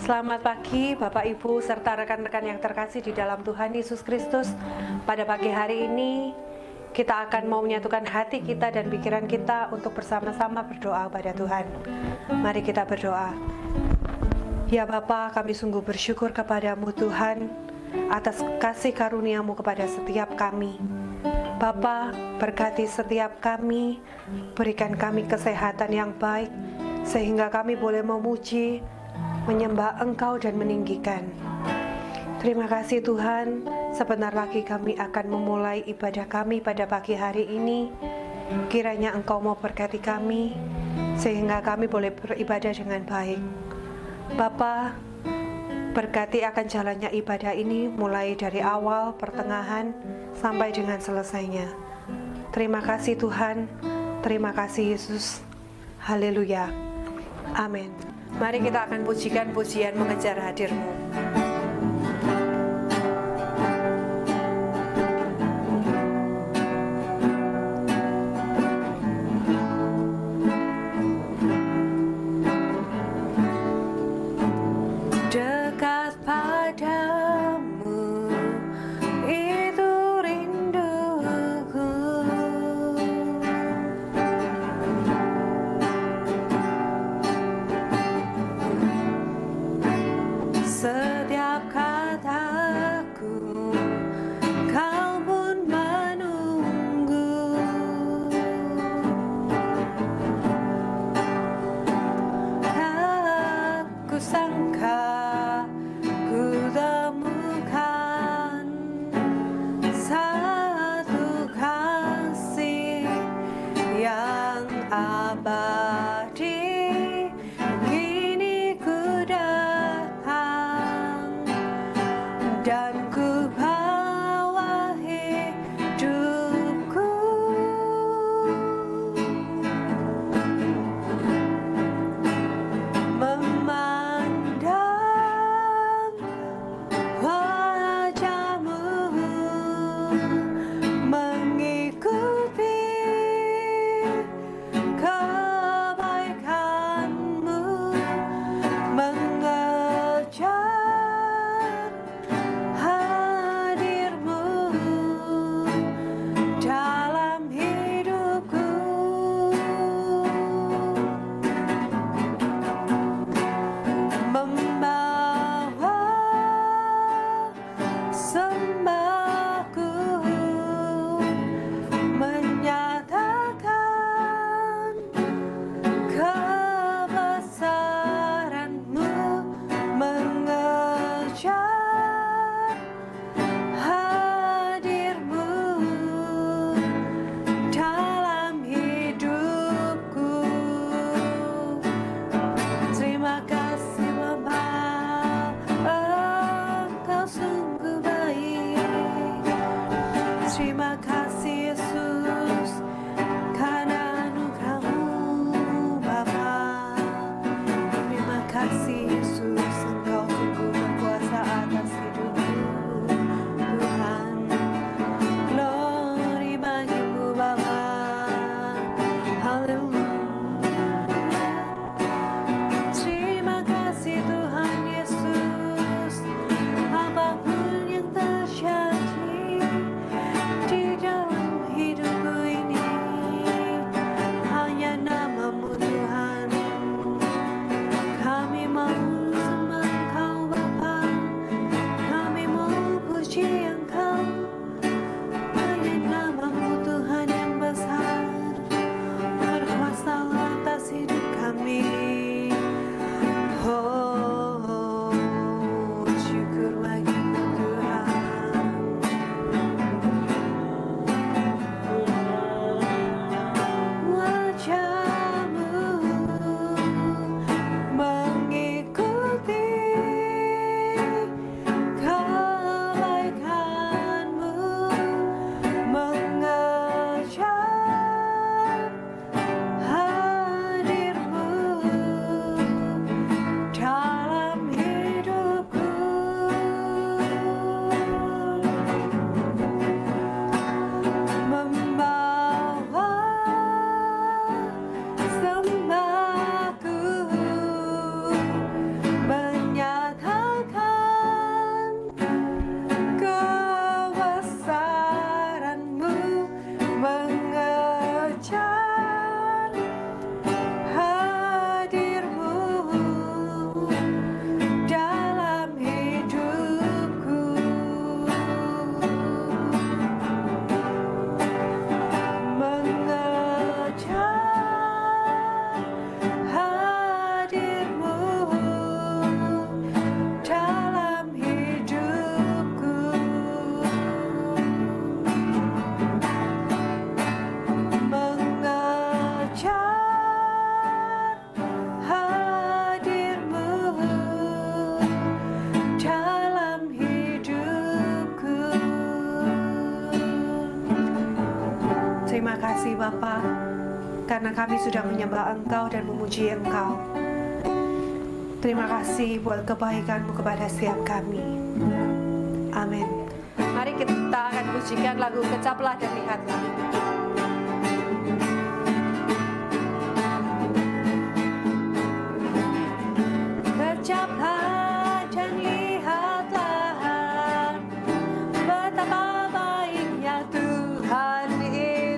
Selamat pagi Bapak Ibu serta rekan-rekan yang terkasih di dalam Tuhan Yesus Kristus. Pada pagi hari ini kita akan mau menyatukan hati kita dan pikiran kita untuk bersama-sama berdoa pada Tuhan. Mari kita berdoa. Ya Bapa, kami sungguh bersyukur kepadamu Tuhan atas kasih karunia-Mu kepada setiap kami. Bapa, berkati setiap kami, berikan kami kesehatan yang baik sehingga kami boleh memuji, menyembah Engkau dan meninggikan. Terima kasih Tuhan, sebentar lagi kami akan memulai ibadah kami pada pagi hari ini. Kiranya Engkau mau berkati kami, sehingga kami boleh beribadah dengan baik. Bapa, berkati akan jalannya ibadah ini mulai dari awal, pertengahan, sampai dengan selesainya. Terima kasih Tuhan, terima kasih Yesus. Haleluya. Amin. Mari kita akan pujikan pujian mengejar hadir-Mu. Dekat padamu itu rinduku, setiap kataku kau pun menunggu. Aku sangka ku temukan satu kasih yang abadi. Kini ku datang dan ku bawa hidupku, memandang wajah-Mu, mengikuti kebaikan-Mu, mengejar hadir-Mu dalam hidupku, membawa sembahku, menyatakan kebesaran-Mu, mengejar hadir-Mu dalam hidupku. Terima kasih Bapa, Engkau sungguh baik. Terima kasih Yesus karena anugerah-Mu Bapa. Terima kasih Yesus, Engkau sungguh berkuasa atas hidupku Tuhan. Glory bagi-Mu Bapa. Haleluya. Terima kasih Tuhan Yesus, apapun yang terjadi di dalam Terima kasih Bapa, karena kami sudah menyembah Engkau dan memuji Engkau. Terima kasih buat kebaikan-Mu kepada setiap kami. Amin. Mari kita akan pujikan lagu Kecaplah dan Lihatlah. Kecaplah dan lihatlah betapa baiknya Tuhan itu.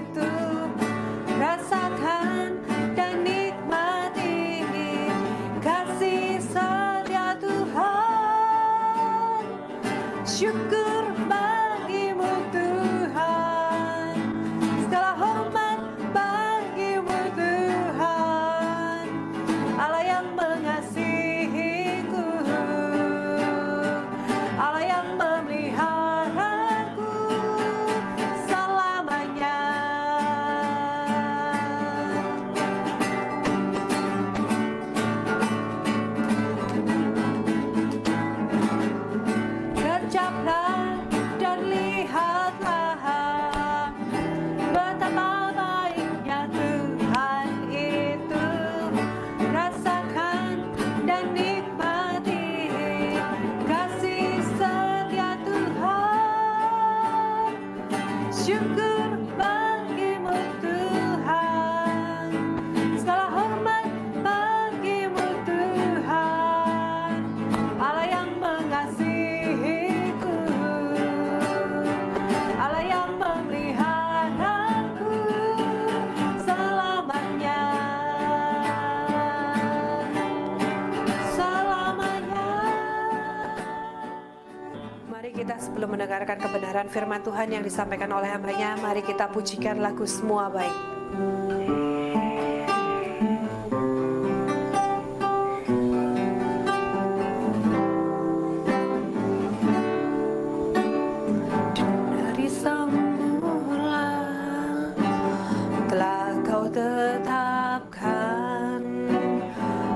Rasakan dan nikmati kasih setia Tuhan. Syukur bagimu Tuhan, segala hormat bagimu Tuhan, Allah yang mengasihiku, Allah yang memeliharaku selamanya. Kecaplah dan lihatlah betapa baiknya Tuhan itu. Rasakan dan nikmati kasih setia Tuhan. Syukur bagimu Tuhan, segala hormat bagimu Tuhan, Allah yang mengasihiku, Allah yang memeliharaku selamanya. Selamanya. Mari kita sebelum mendengarkan kebenaran firman Tuhan yang disampaikan oleh hamba-Nya, mari kita pujikan lagu Semua Baik. Dari semula telah Kau tetapkan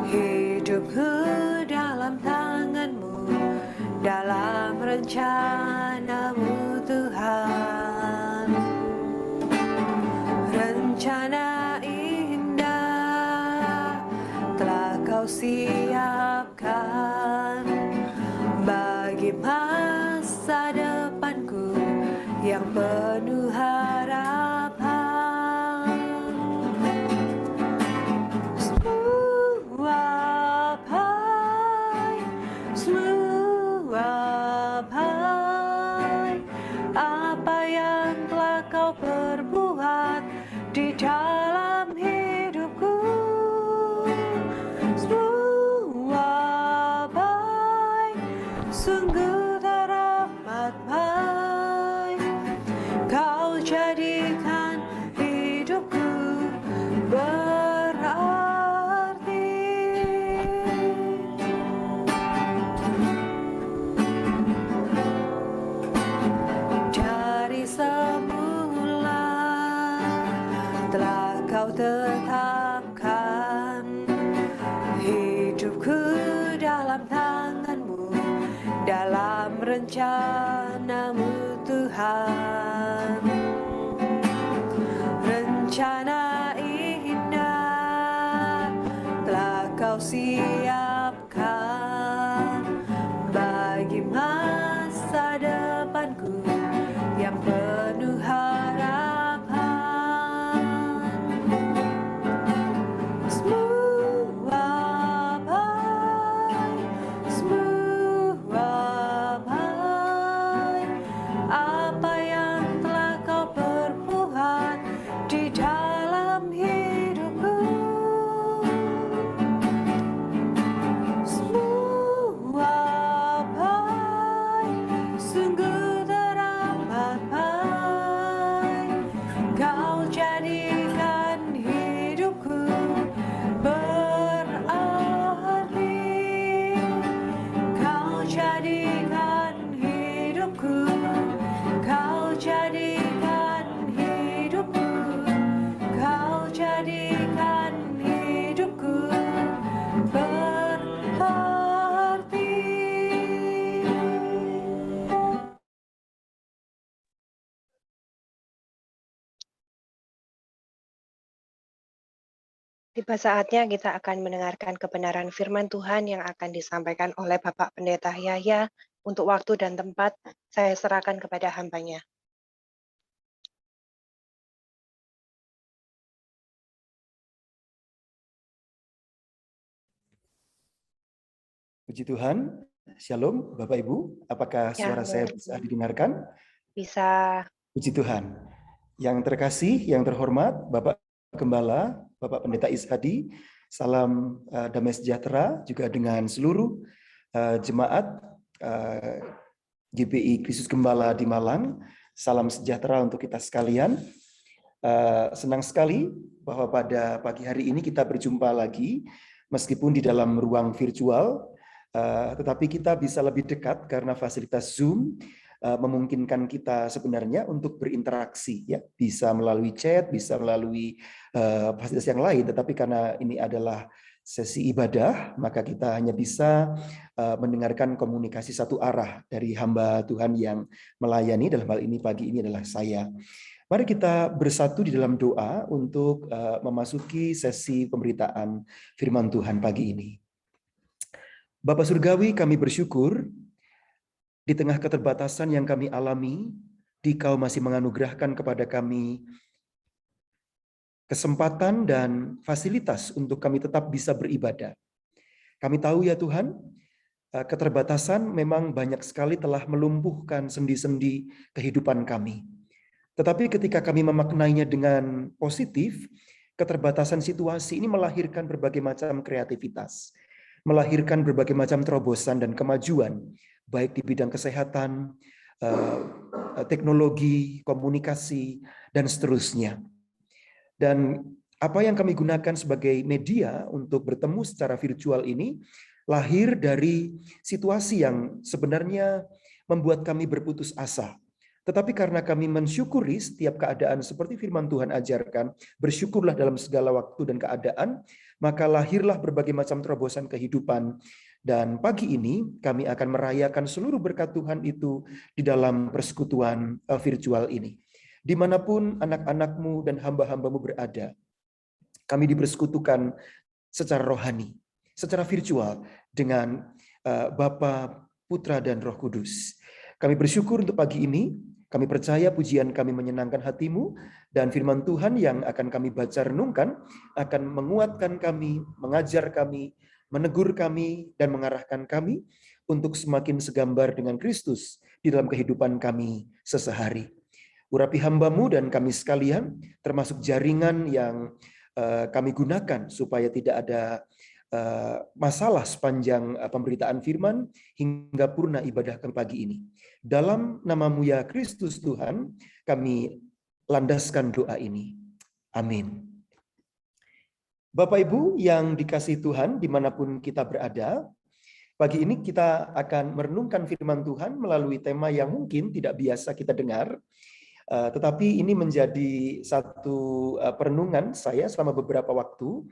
hidupku dalam tangan-Mu, dalam rencana-Mu Tuhan. Rencana indah telah Kau siapkan bagi masa depanku yang penuh harapan. Semua baik, semua baik, apa yang telah Kau perbuat di dalam hidupku. Semua baik, sungguh teramat baik. Kau jadikan hidupku berarti. Dari semula telah Kau tetapkan hidupku dalam tangan-Mu, dalam rencana-Mu Tuhan. Rencana indah telah Kau siapkan bagi masa depanku yang penuh harapan. Semua baik, semua baik, apa yang telah Kau Tiba saatnya kita akan mendengarkan kebenaran firman Tuhan yang akan disampaikan oleh Bapak Pendeta Yahya. Untuk waktu dan tempat, saya serahkan kepada hambanya. Puji Tuhan, Shalom Bapak Ibu, apakah suara saya bisa didengarkan? Bisa. Puji Tuhan. Yang terkasih, yang terhormat, Bapak Gembala, Bapak Pendeta Ishadi, salam damai sejahtera juga dengan seluruh jemaat GPI Kristus Gembala di Malang. Salam sejahtera untuk kita sekalian. Senang sekali bahwa pada pagi hari ini kita berjumpa lagi, meskipun di dalam ruang virtual, tetapi kita bisa lebih dekat karena fasilitas Zoom memungkinkan kita sebenarnya untuk berinteraksi, ya, bisa melalui chat, bisa melalui fasilitas yang lain. Tetapi karena ini adalah sesi ibadah, maka kita hanya bisa mendengarkan komunikasi satu arah dari hamba Tuhan yang melayani. Dalam hal ini pagi ini adalah saya. Mari kita bersatu di dalam doa untuk memasuki sesi pemberitaan firman Tuhan pagi ini. Bapa Surgawi, kami bersyukur di tengah keterbatasan yang kami alami, Dikau masih menganugerahkan kepada kami kesempatan dan fasilitas untuk kami tetap bisa beribadah. Kami tahu ya Tuhan, keterbatasan memang banyak sekali telah melumpuhkan sendi-sendi kehidupan kami. Tetapi ketika kami memaknainya dengan positif, keterbatasan situasi ini melahirkan berbagai macam kreativitas, melahirkan berbagai macam terobosan dan kemajuan, baik di bidang kesehatan, teknologi, komunikasi, dan seterusnya. Dan apa yang kami gunakan sebagai media untuk bertemu secara virtual ini lahir dari situasi yang sebenarnya membuat kami berputus asa. Tetapi karena kami mensyukuri setiap keadaan seperti firman Tuhan ajarkan, bersyukurlah dalam segala waktu dan keadaan, maka lahirlah berbagai macam terobosan kehidupan. Dan pagi ini kami akan merayakan seluruh berkat Tuhan itu di dalam persekutuan virtual ini. Dimanapun anak-anakmu dan hamba-hambamu berada, kami dipersekutukan secara rohani, secara virtual dengan Bapa, Putra, dan Roh Kudus. Kami bersyukur untuk pagi ini. Kami percaya pujian kami menyenangkan hatimu, dan firman Tuhan yang akan kami baca renungkan akan menguatkan kami, mengajar kami, menegur kami, dan mengarahkan kami untuk semakin segambar dengan Kristus di dalam kehidupan kami sesehari. Urapi hambamu dan kami sekalian, termasuk jaringan yang kami gunakan supaya tidak ada masalah sepanjang pemberitaan firman hingga purna ibadah kami pagi ini. Dalam namamu ya Kristus Tuhan, kami landaskan doa ini. Amin. Bapak Ibu yang dikasihi Tuhan dimanapun kita berada, pagi ini kita akan merenungkan firman Tuhan melalui tema yang mungkin tidak biasa kita dengar, tetapi ini menjadi satu perenungan saya selama beberapa waktu,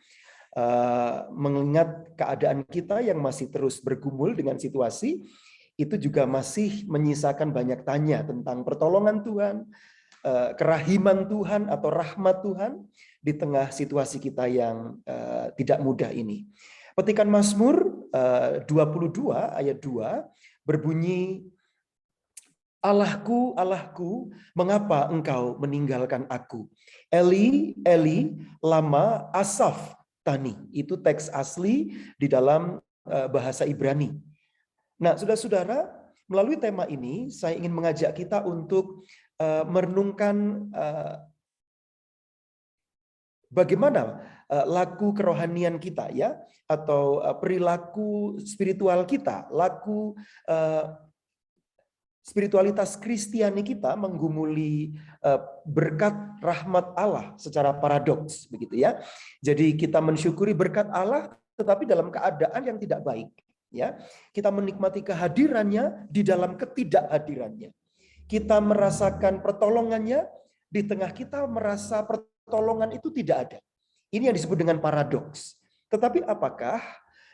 mengingat keadaan kita yang masih terus bergumul dengan situasi, itu juga masih menyisakan banyak tanya tentang pertolongan Tuhan, kerahiman Tuhan atau rahmat Tuhan di tengah situasi kita yang tidak mudah ini. Petikan Mazmur 22 ayat 2 berbunyi, Allahku, Allahku, mengapa engkau meninggalkan aku? Eli, Eli, lama asabtani. Itu teks asli di dalam bahasa Ibrani. Nah, saudara-saudara, melalui tema ini saya ingin mengajak kita untuk merenungkan bagaimana laku kerohanian kita, ya, atau perilaku spiritual kita, laku spiritualitas Kristiani kita menggumuli berkat rahmat Allah secara paradoks, begitu ya. Jadi kita mensyukuri berkat Allah, tetapi dalam keadaan yang tidak baik. Ya, kita menikmati kehadirannya di dalam ketidakhadirannya. Kita merasakan pertolongannya di tengah kita merasa pertolongan itu tidak ada. Ini yang disebut dengan paradoks. Tetapi apakah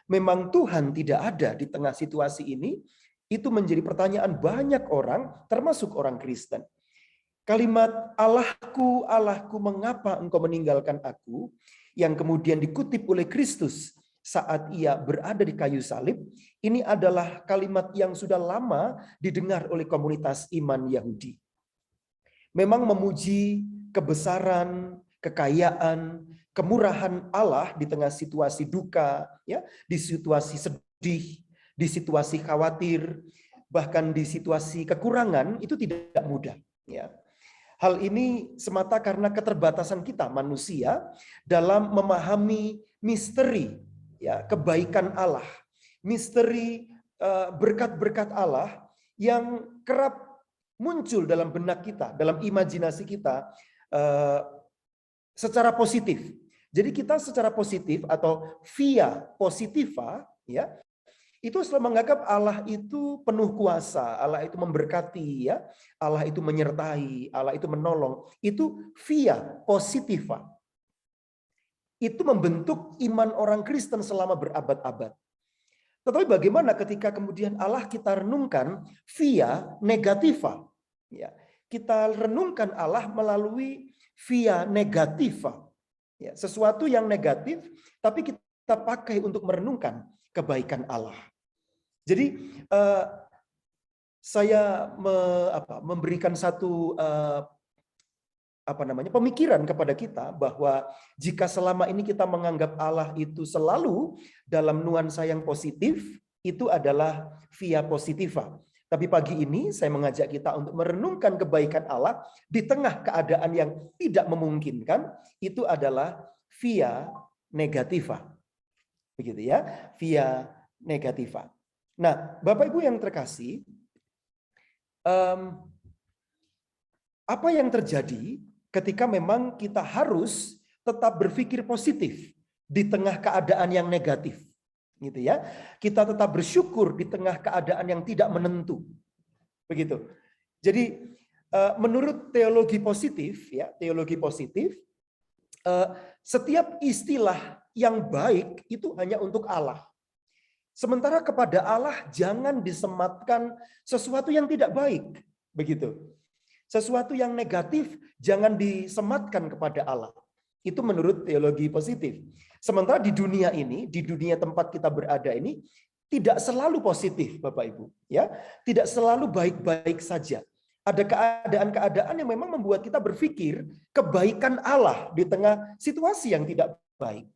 memang Tuhan tidak ada di tengah situasi ini? Itu menjadi pertanyaan banyak orang, termasuk orang Kristen. Kalimat Allahku, Allahku, mengapa engkau meninggalkan aku? yang kemudian dikutip oleh Kristus saat ia berada di kayu salib, ini adalah kalimat yang sudah lama didengar oleh komunitas iman Yahudi. Memang memuji kebesaran, kekayaan, kemurahan Allah di tengah situasi duka, ya, di situasi sedih, di situasi khawatir, bahkan di situasi kekurangan itu tidak mudah, ya. Hal ini semata karena keterbatasan kita manusia dalam memahami misteri, ya, kebaikan Allah, misteri berkat-berkat Allah yang kerap muncul dalam benak kita, dalam imajinasi kita secara positif. Jadi kita secara positif atau via positiva, ya, itu selalu menganggap Allah itu penuh kuasa, Allah itu memberkati, ya, Allah itu menyertai, Allah itu menolong. Itu via positiva. Itu membentuk iman orang Kristen selama berabad-abad. Tetapi bagaimana ketika kemudian Allah kita renungkan via negativa? Ya, kita renungkan Allah melalui via negativa. Ya, sesuatu yang negatif, tapi kita pakai untuk merenungkan kebaikan Allah. Jadi saya memberikan satu pemikiran kepada kita bahwa jika selama ini kita menganggap Allah itu selalu dalam nuansa yang positif, itu adalah via positiva. Tapi pagi ini saya mengajak kita untuk merenungkan kebaikan Allah di tengah keadaan yang tidak memungkinkan, itu adalah via negativa. Begitu ya, via negativa. Nah, Bapak Ibu yang terkasih, apa yang terjadi ketika memang kita harus tetap berpikir positif di tengah keadaan yang negatif, gitu ya? Kita tetap bersyukur di tengah keadaan yang tidak menentu, begitu. Jadi menurut teologi positif, ya, teologi positif, setiap istilah yang baik itu hanya untuk Allah. Sementara kepada Allah jangan disematkan sesuatu yang tidak baik, begitu. Sesuatu yang negatif jangan disematkan kepada Allah. Itu menurut teologi positif. Sementara di dunia ini, di dunia tempat kita berada ini, tidak selalu positif, Bapak Ibu, ya. Tidak selalu baik-baik saja. Ada keadaan-keadaan yang memang membuat kita berpikir kebaikan Allah di tengah situasi yang tidak baik.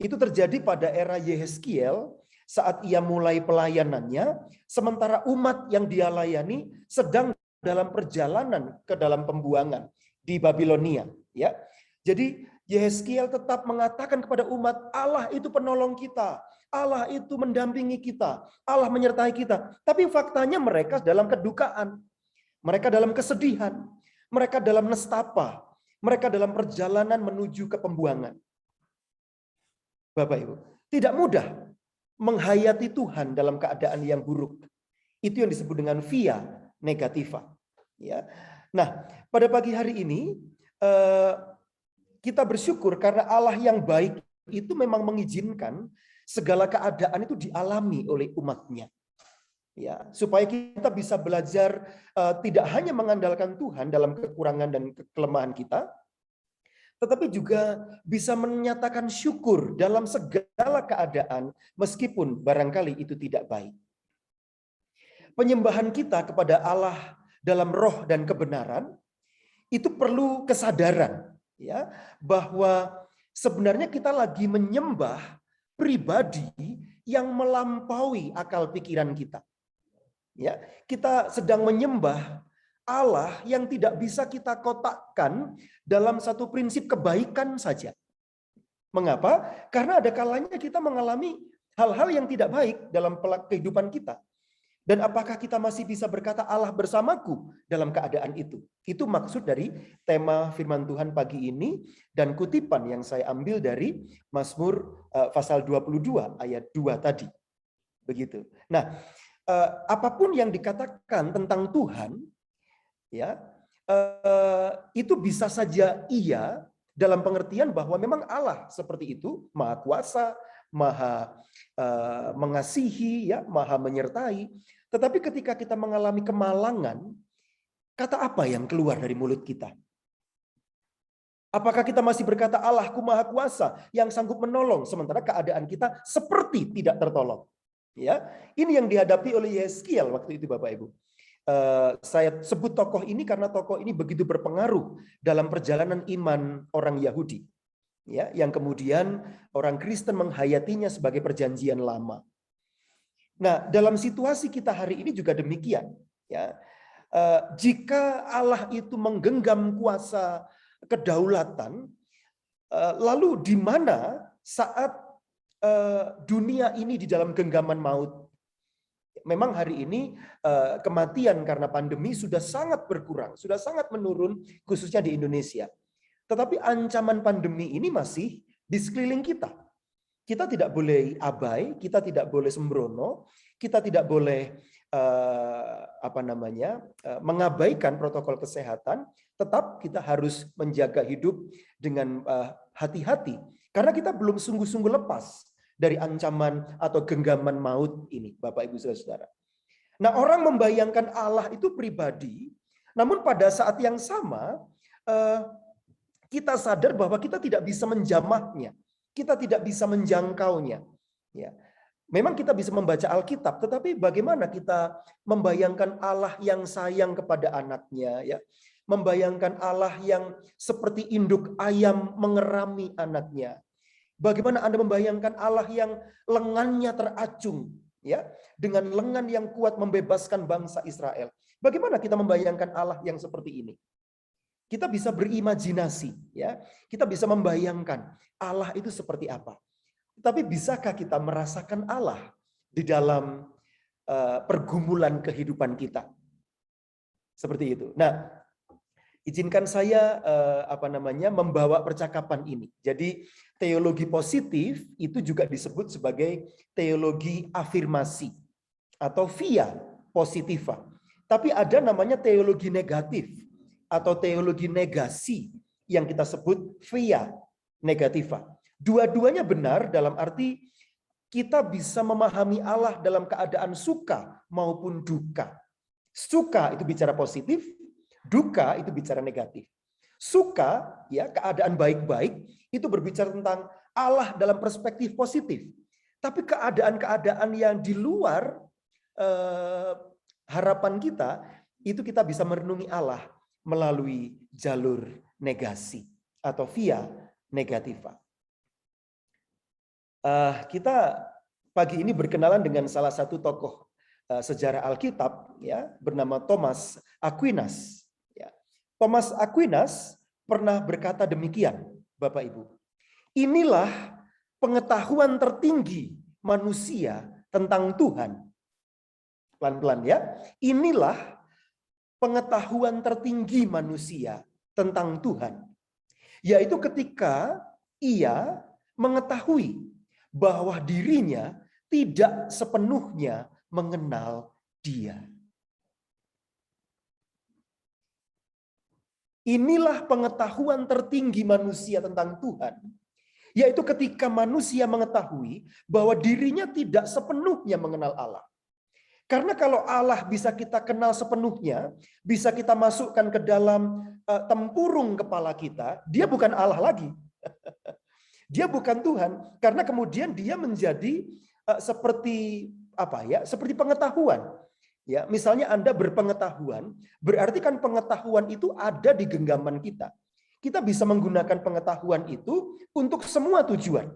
Itu terjadi pada era Yehezkiel saat ia mulai pelayanannya, sementara umat yang dia layani sedang dalam perjalanan ke dalam pembuangan di Babilonia. Ya, jadi Yehezkiel tetap mengatakan kepada umat, Allah itu penolong kita, Allah itu mendampingi kita, Allah menyertai kita. Tapi faktanya mereka dalam kedukaan, mereka dalam kesedihan, mereka dalam nestapa, mereka dalam perjalanan menuju ke pembuangan. Bapak Ibu, tidak mudah menghayati Tuhan dalam keadaan yang buruk. Itu yang disebut dengan via negativa. Ya. Nah, pada pagi hari ini kita bersyukur karena Allah yang baik itu memang mengizinkan segala keadaan itu dialami oleh umatnya. Ya, supaya kita bisa belajar tidak hanya mengandalkan Tuhan dalam kekurangan dan kelemahan kita, tetapi juga bisa menyatakan syukur dalam segala keadaan meskipun barangkali itu tidak baik. Penyembahan kita kepada Allah dalam roh dan kebenaran itu perlu kesadaran, ya, bahwa sebenarnya kita lagi menyembah pribadi yang melampaui akal pikiran kita. Ya, kita sedang menyembah Allah yang tidak bisa kita kotakkan dalam satu prinsip kebaikan saja. Mengapa? Karena ada kalanya kita mengalami hal-hal yang tidak baik dalam kehidupan kita. Dan apakah kita masih bisa berkata Allah bersamaku dalam keadaan itu? Itu maksud dari tema firman Tuhan pagi ini dan kutipan yang saya ambil dari Mazmur pasal 22 ayat 2 tadi. Begitu. Nah, apapun yang dikatakan tentang Tuhan, ya, itu bisa saja iya dalam pengertian bahwa memang Allah seperti itu, maha kuasa, maha mengasihi, ya, maha menyertai. Tetapi ketika kita mengalami kemalangan, kata apa yang keluar dari mulut kita? Apakah kita masih berkata Allahku Maha Kuasa yang sanggup menolong sementara keadaan kita seperti tidak tertolong? Ya, ini yang dihadapi oleh Yeskiel waktu itu, Bapak Ibu. Saya sebut tokoh ini karena tokoh ini begitu berpengaruh dalam perjalanan iman orang Yahudi, ya, yang kemudian orang Kristen menghayatinya sebagai perjanjian lama. Nah, dalam situasi kita hari ini juga demikian, ya. Jika Allah itu menggenggam kuasa kedaulatan, lalu di mana saat dunia ini di dalam genggaman maut? Memang hari ini kematian karena pandemi sudah sangat berkurang, sudah sangat menurun khususnya di Indonesia. Tetapi ancaman pandemi ini masih di sekeliling kita. Kita tidak boleh abai, kita tidak boleh sembrono, kita tidak boleh mengabaikan protokol kesehatan. Tetap kita harus menjaga hidup dengan hati-hati karena kita belum sungguh-sungguh lepas dari ancaman atau genggaman maut ini, Bapak Ibu Saudara-saudara. Nah, orang membayangkan Allah itu pribadi, namun pada saat yang sama kita sadar bahwa kita tidak bisa menjamahnya, kita tidak bisa menjangkaunya. Ya, memang kita bisa membaca Alkitab, tetapi bagaimana kita membayangkan Allah yang sayang kepada anaknya, ya, membayangkan Allah yang seperti induk ayam mengerami anaknya. Bagaimana Anda membayangkan Allah yang lengannya teracung, ya, dengan lengan yang kuat membebaskan bangsa Israel? Bagaimana kita membayangkan Allah yang seperti ini? Kita bisa berimajinasi, ya. Kita bisa membayangkan Allah itu seperti apa. Tapi bisakah kita merasakan Allah di dalam pergumulan kehidupan kita? Seperti itu. Nah, izinkan saya membawa percakapan ini. Jadi teologi positif itu juga disebut sebagai teologi afirmasi atau via positiva. Tapi ada namanya teologi negatif atau teologi negasi yang kita sebut via negativa. Dua-duanya benar dalam arti kita bisa memahami Allah dalam keadaan suka maupun duka. Suka itu bicara positif, duka itu bicara negatif. Suka, ya, keadaan baik-baik itu berbicara tentang Allah dalam perspektif positif. Tapi keadaan-keadaan yang di luar harapan kita, itu kita bisa merenungi Allah melalui jalur negasi atau via negativa. Kita pagi ini berkenalan dengan salah satu tokoh sejarah Alkitab, ya, bernama Thomas Aquinas. Ya. Thomas Aquinas pernah berkata demikian, Bapak Ibu. Inilah pengetahuan tertinggi manusia tentang Tuhan. Pelan-pelan, ya. Inilah pengetahuan tertinggi manusia tentang Tuhan. Yaitu ketika ia mengetahui bahwa dirinya tidak sepenuhnya mengenal Dia. Inilah pengetahuan tertinggi manusia tentang Tuhan, yaitu ketika manusia mengetahui bahwa dirinya tidak sepenuhnya mengenal Allah. Karena kalau Allah bisa kita kenal sepenuhnya, bisa kita masukkan ke dalam tempurung kepala kita, Dia bukan Allah lagi. Dia bukan Tuhan, karena kemudian Dia menjadi seperti apa, ya? Seperti pengetahuan. Ya, misalnya Anda berpengetahuan, berarti kan pengetahuan itu ada di genggaman kita. Kita bisa menggunakan pengetahuan itu untuk semua tujuan.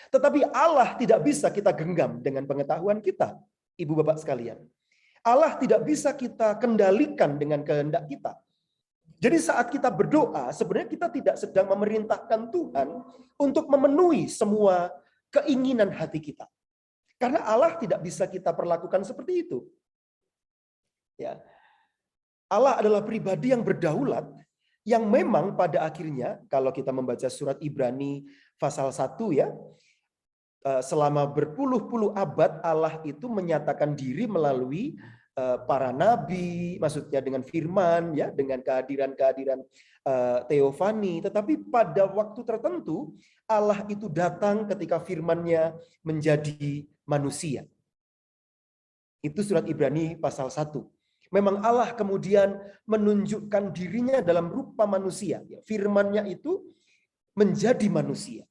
Tetapi Allah tidak bisa kita genggam dengan pengetahuan kita, Ibu Bapak sekalian. Allah tidak bisa kita kendalikan dengan kehendak kita. Jadi saat kita berdoa, sebenarnya kita tidak sedang memerintahkan Tuhan untuk memenuhi semua keinginan hati kita. Karena Allah tidak bisa kita perlakukan seperti itu. Ya. Allah adalah pribadi yang berdaulat, yang memang pada akhirnya, kalau kita membaca surat Ibrani pasal 1, ya, selama berpuluh-puluh abad Allah itu menyatakan diri melalui para nabi, maksudnya dengan firman, ya, dengan kehadiran-kehadiran teofani. Tetapi pada waktu tertentu Allah itu datang ketika firman-Nya menjadi manusia. Itu surat Ibrani pasal 1. Memang Allah kemudian menunjukkan dirinya dalam rupa manusia. Firman-Nya itu menjadi manusia.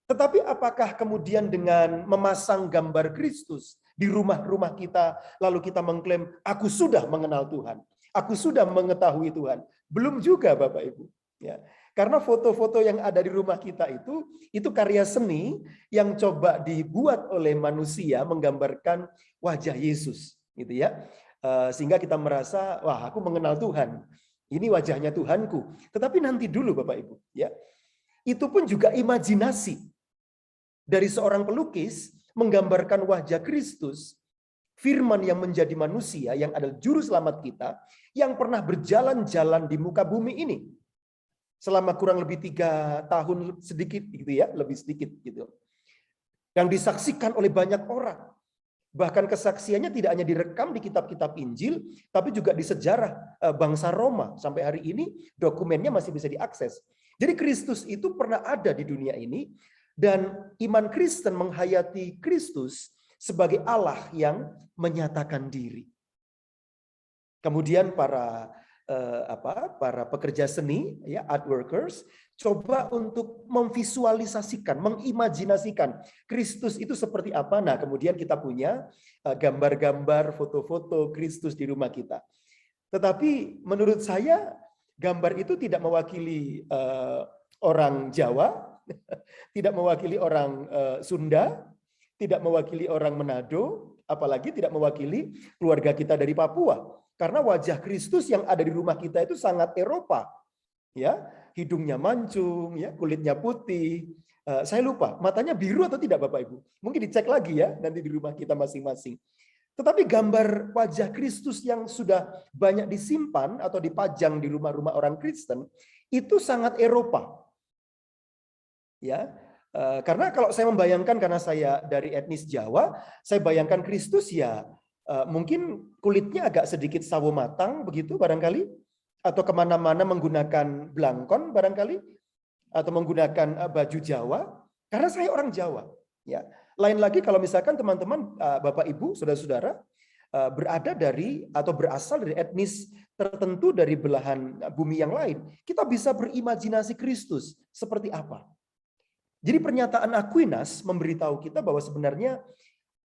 Tetapi apakah kemudian dengan memasang gambar Kristus di rumah-rumah kita, lalu kita mengklaim, aku sudah mengenal Tuhan, aku sudah mengetahui Tuhan? Belum juga Bapak Ibu. Ya. Karena foto-foto yang ada di rumah kita itu karya seni yang coba dibuat oleh manusia menggambarkan wajah Yesus. Gitu ya. Sehingga kita merasa, wah aku mengenal Tuhan. Ini wajahnya Tuhanku. Tetapi nanti dulu Bapak Ibu. Ya. Itu pun juga imajinasi dari seorang pelukis menggambarkan wajah Kristus, firman yang menjadi manusia, yang adalah juru selamat kita, yang pernah berjalan-jalan di muka bumi ini. Selama kurang lebih 3 tahun sedikit gitu ya, lebih sedikit gitu. Yang disaksikan oleh banyak orang. Bahkan kesaksiannya tidak hanya direkam di kitab-kitab Injil, tapi juga di sejarah bangsa Roma. Sampai hari ini dokumennya masih bisa diakses. Jadi Kristus itu pernah ada di dunia ini, dan iman Kristen menghayati Kristus sebagai Allah yang menyatakan diri. Kemudian para pekerja seni, ya, art workers, coba untuk memvisualisasikan, mengimajinasikan Kristus itu seperti apa. Nah, kemudian kita punya gambar-gambar, foto-foto Kristus di rumah kita. Tetapi menurut saya gambar itu tidak mewakili orang Jawa, tidak mewakili orang Sunda, tidak mewakili orang Manado, apalagi tidak mewakili keluarga kita dari Papua. Karena wajah Kristus yang ada di rumah kita itu sangat Eropa. Ya, hidungnya mancung, ya, kulitnya putih. Saya lupa, matanya biru atau tidak Bapak Ibu? Mungkin dicek lagi ya nanti di rumah kita masing-masing. Tetapi gambar wajah Kristus yang sudah banyak disimpan atau dipajang di rumah-rumah orang Kristen itu sangat Eropa. Ya, karena kalau saya membayangkan, karena saya dari etnis Jawa, saya bayangkan Kristus ya mungkin kulitnya agak sedikit sawo matang begitu barangkali, atau kemana-mana menggunakan blangkon barangkali, atau menggunakan baju Jawa, karena saya orang Jawa. Ya, lain lagi kalau misalkan teman-teman, Bapak Ibu, saudara-saudara berada dari atau berasal dari etnis tertentu dari belahan bumi yang lain, kita bisa berimajinasi Kristus seperti apa. Jadi pernyataan Aquinas memberitahu kita bahwa sebenarnya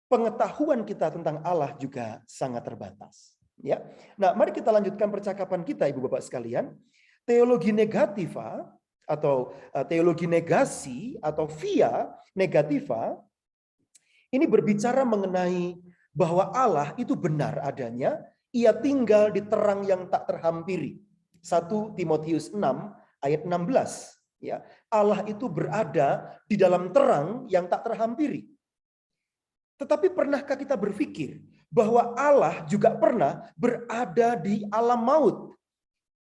pengetahuan kita tentang Allah juga sangat terbatas. Ya, nah mari kita lanjutkan percakapan kita, Ibu Bapak sekalian. Teologi negativa atau teologi negasi atau via negativa ini berbicara mengenai bahwa Allah itu benar adanya, ia tinggal di terang yang tak terhampiri. 1 Timotius 6 ayat 16. Ya, Allah itu berada di dalam terang yang tak terhampiri. Tetapi pernahkah kita berpikir bahwa Allah juga pernah berada di alam maut?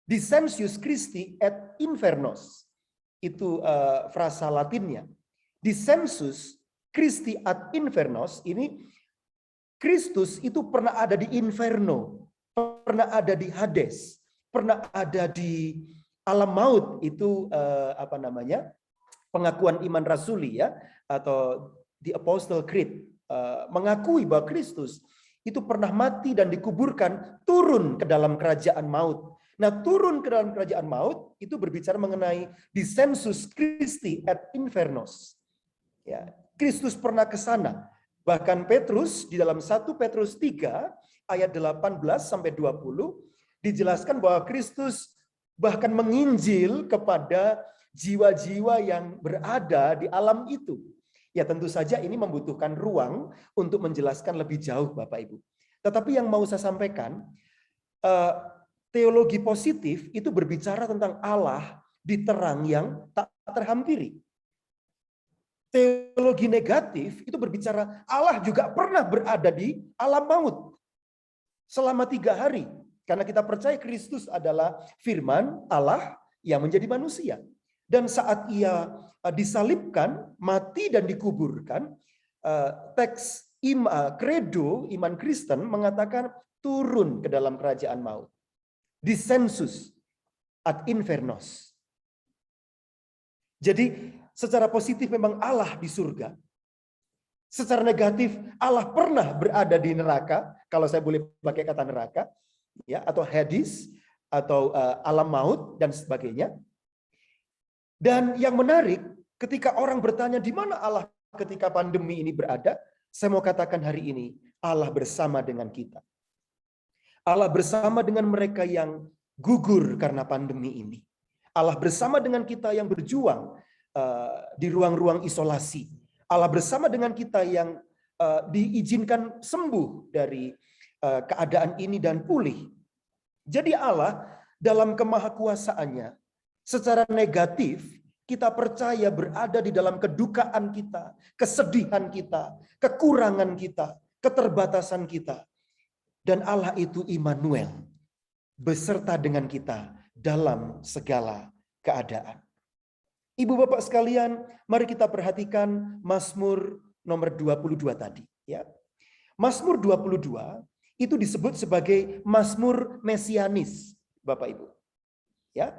Descensus Christi et infernos. Itu frasa Latinnya. Descensus Christi ad infernos, ini Kristus itu pernah ada di inferno, pernah ada di Hades, pernah ada di alam maut. Itu pengakuan iman rasuli ya, atau the Apostle Creed. Mengakui bahwa Kristus itu pernah mati dan dikuburkan, turun ke dalam kerajaan maut. Nah, turun ke dalam kerajaan maut itu berbicara mengenai descensus Christi et infernos. Ya, Kristus pernah ke sana. Bahkan Petrus di dalam 1 Petrus 3 ayat 18 sampai 20 dijelaskan bahwa Kristus bahkan menginjil kepada jiwa-jiwa yang berada di alam itu. Ya tentu saja ini membutuhkan ruang untuk menjelaskan lebih jauh Bapak Ibu. Tetapi yang mau saya sampaikan, teologi positif itu berbicara tentang Allah di terang yang tak terhampiri. Teologi negatif itu berbicara Allah juga pernah berada di alam maut selama 3 hari. Karena kita percaya Kristus adalah firman Allah yang menjadi manusia. Dan saat ia disalibkan, mati dan dikuburkan, teks kredo iman Kristen mengatakan turun ke dalam kerajaan maut. Descensus ad infernos. Jadi secara positif memang Allah di surga. Secara negatif Allah pernah berada di neraka kalau saya boleh pakai kata neraka, ya, atau Hades, atau alam maut dan sebagainya. Dan yang menarik, ketika orang bertanya di mana Allah ketika pandemi ini berada, saya mau katakan hari ini, Allah bersama dengan kita. Allah bersama dengan mereka yang gugur karena pandemi ini. Allah bersama dengan kita yang berjuang di ruang-ruang isolasi. Allah bersama dengan kita yang diizinkan sembuh dari keadaan ini dan pulih. Jadi Allah dalam kemahakuasaannya, secara negatif, kita percaya berada di dalam kedukaan kita, kesedihan kita, kekurangan kita, keterbatasan kita. Dan Allah itu Immanuel, beserta dengan kita dalam segala keadaan. Ibu bapak sekalian, mari kita perhatikan Mazmur nomor 22 tadi. Ya. Mazmur 22 itu disebut sebagai Mazmur Mesianis, Bapak Ibu. Ya.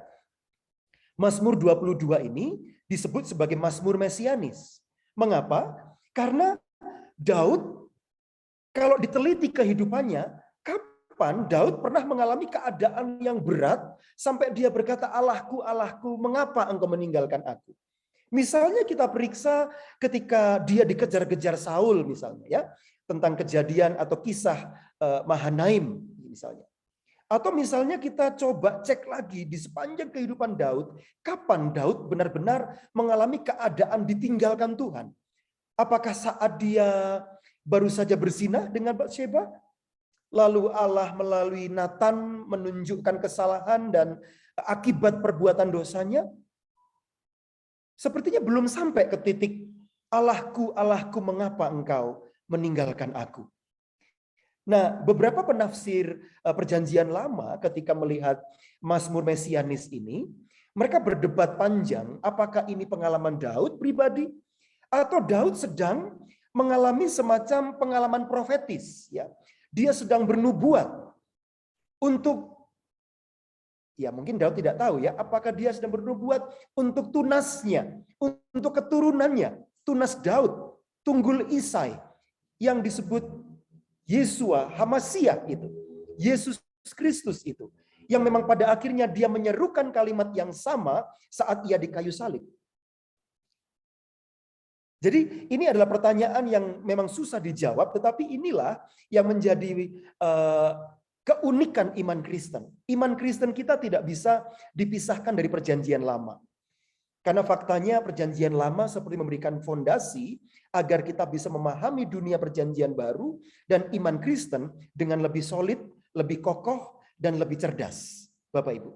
Mazmur 22 ini disebut sebagai Mazmur Mesianis. Mengapa? Karena Daud, kalau diteliti kehidupannya, kapan Daud pernah mengalami keadaan yang berat sampai dia berkata, Allahku, Allahku, mengapa engkau meninggalkan aku? Misalnya kita periksa ketika dia dikejar-kejar Saul misalnya, ya, tentang kejadian atau kisah Mahanaim misalnya. Atau misalnya kita coba cek lagi di sepanjang kehidupan Daud, kapan Daud benar-benar mengalami keadaan ditinggalkan Tuhan? Apakah saat dia baru saja berzinah dengan Batsheba? Lalu Allah melalui Nathan menunjukkan kesalahan dan akibat perbuatan dosanya? Sepertinya belum sampai ke titik, Allahku, Allahku, mengapa engkau meninggalkan aku? Nah, beberapa penafsir Perjanjian Lama ketika melihat Mazmur Mesianis ini, mereka berdebat panjang apakah ini pengalaman Daud pribadi atau Daud sedang mengalami semacam pengalaman profetis, ya. Dia sedang bernubuat untuk, ya mungkin Daud tidak tahu ya, apakah dia sedang bernubuat untuk tunasnya, untuk keturunannya, tunas Daud, tunggul Isai yang disebut Yesua Hamasiah itu, Yesus Kristus itu, yang memang pada akhirnya dia menyerukan kalimat yang sama saat ia di kayu salib. Jadi ini adalah pertanyaan yang memang susah dijawab, tetapi inilah yang menjadi keunikan iman Kristen. Iman Kristen kita tidak bisa dipisahkan dari Perjanjian Lama. Karena faktanya Perjanjian Lama seperti memberikan fondasi agar kita bisa memahami dunia Perjanjian Baru dan iman Kristen dengan lebih solid, lebih kokoh, dan lebih cerdas. Bapak Ibu,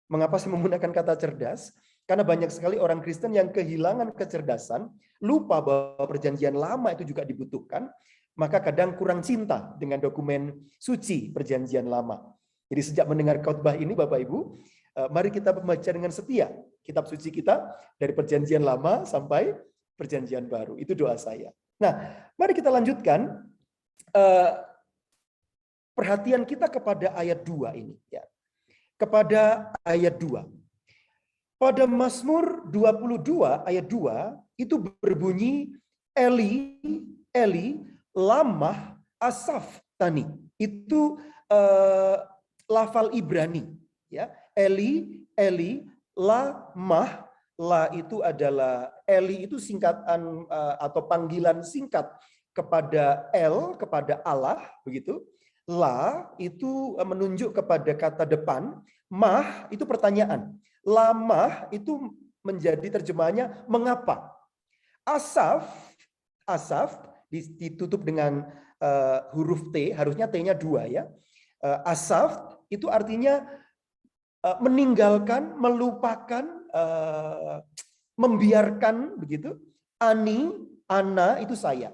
mengapa saya menggunakan kata cerdas? Karena banyak sekali orang Kristen yang kehilangan kecerdasan, lupa bahwa Perjanjian Lama itu juga dibutuhkan, maka kadang kurang cinta dengan dokumen suci Perjanjian Lama. Jadi sejak mendengar khotbah ini Bapak Ibu, mari kita membaca dengan setia kitab suci kita dari Perjanjian Lama sampai Perjanjian Baru. Itu doa saya. Nah, mari kita lanjutkan perhatian kita kepada ayat 2 ini. Ya. Kepada ayat 2. Pada Mazmur 22 ayat 2 itu berbunyi Eli, Eli, lamah asaf tani. Itu lafal Ibrani. Ya. Eli, Eli, lamah, la itu adalah, Eli itu singkatan atau panggilan singkat kepada El, kepada Allah, begitu. La itu menunjuk kepada kata depan, mah itu pertanyaan. Lamah itu menjadi terjemahannya mengapa. Asaf, asaf ditutup dengan huruf T, harusnya T-nya 2 ya. Asaf itu artinya meninggalkan, melupakan, membiarkan, begitu. Ani, ana itu saya.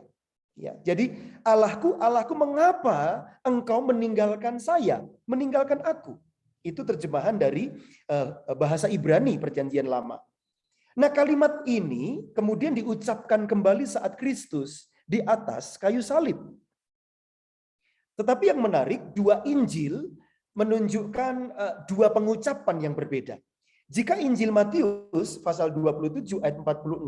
Ya, jadi Allahku, Allahku, mengapa engkau meninggalkan saya, meninggalkan aku? Itu terjemahan dari bahasa Ibrani Perjanjian Lama. Nah, kalimat ini kemudian diucapkan kembali saat Kristus di atas kayu salib. Tetapi yang menarik, dua Injil menunjukkan dua pengucapan yang berbeda. Jika Injil Matius pasal 27 ayat 46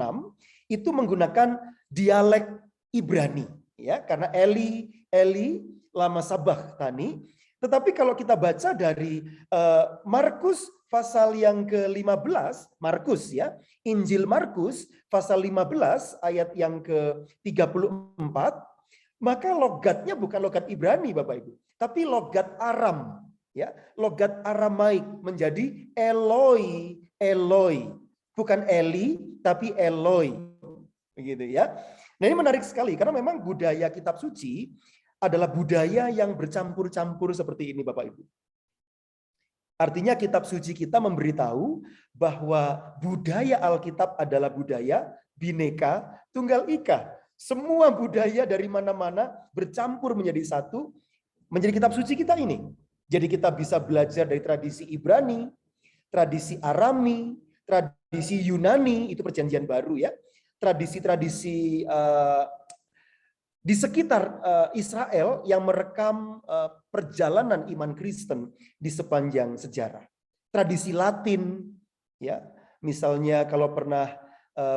itu menggunakan dialek Ibrani, ya, karena Eli, Eli lama sabachthani. Tetapi kalau kita baca dari Markus pasal yang ke-15, Markus ya, Injil Markus pasal 15 ayat yang ke-34, maka logatnya bukan logat Ibrani Bapak Ibu, tapi logat Aram ya, logat Aramaik menjadi Eloi, Eloi. Bukan Eli tapi Eloi. Begitu ya. Nah, ini menarik sekali karena memang budaya kitab suci adalah budaya yang bercampur-campur seperti ini Bapak Ibu. Artinya kitab suci kita memberitahu bahwa budaya Alkitab adalah budaya Bhinneka Tunggal Ika. Semua budaya dari mana-mana bercampur menjadi satu, menjadi kitab suci kita ini. Jadi kita bisa belajar dari tradisi Ibrani, tradisi Arami, tradisi Yunani, itu perjanjian baru ya. Tradisi-tradisi di sekitar Israel yang merekam perjalanan iman Kristen di sepanjang sejarah. Tradisi Latin, ya, misalnya kalau pernah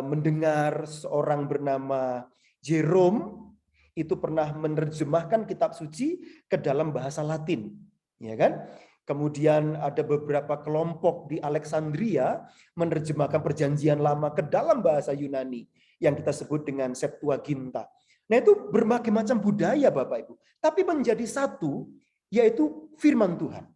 mendengar seorang bernama Jerome itu pernah menerjemahkan kitab suci ke dalam bahasa Latin, ya kan? Kemudian ada beberapa kelompok di Alexandria menerjemahkan perjanjian lama ke dalam bahasa Yunani yang kita sebut dengan Septuaginta. Nah, itu berbagai macam budaya Bapak Ibu, tapi menjadi satu, yaitu firman Tuhan.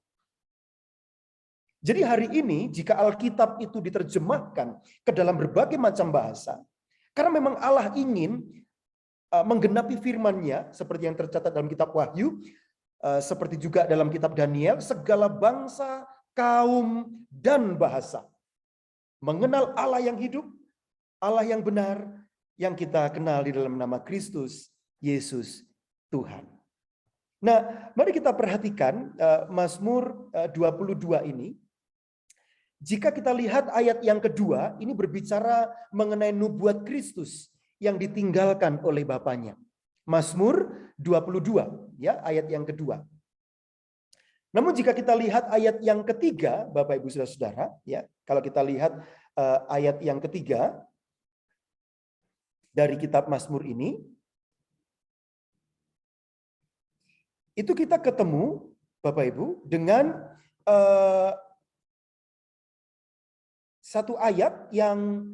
Jadi hari ini jika Alkitab itu diterjemahkan ke dalam berbagai macam bahasa, karena memang Allah ingin menggenapi firman-Nya seperti yang tercatat dalam kitab Wahyu, seperti juga dalam kitab Daniel, segala bangsa, kaum, dan bahasa mengenal Allah yang hidup, Allah yang benar, yang kita kenal di dalam nama Kristus Yesus Tuhan. Nah, mari kita perhatikan Mazmur 22 ini. Jika kita lihat ayat yang kedua, ini berbicara mengenai nubuat Kristus yang ditinggalkan oleh Bapaknya. Mazmur 22, ya, ayat yang kedua. Namun jika kita lihat ayat yang ketiga, Bapak Ibu Saudara-saudara, ya, kalau kita lihat ayat yang ketiga dari kitab Mazmur ini, itu kita ketemu, Bapak Ibu, dengan satu ayat yang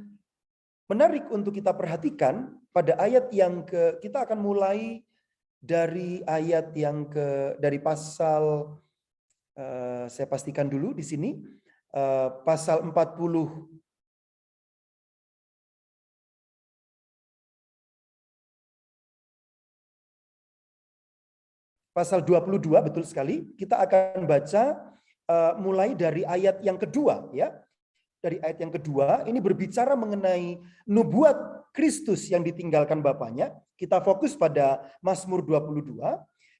menarik untuk kita perhatikan. Pada ayat yang kita akan mulai dari ayat yang dari pasal, saya pastikan dulu di sini, pasal 40. Pasal 22, betul sekali. Kita akan baca mulai dari ayat yang kedua, ya. Dari ayat yang kedua, ini berbicara mengenai nubuat Kristus yang ditinggalkan Bapaknya. Kita fokus pada Mazmur 22.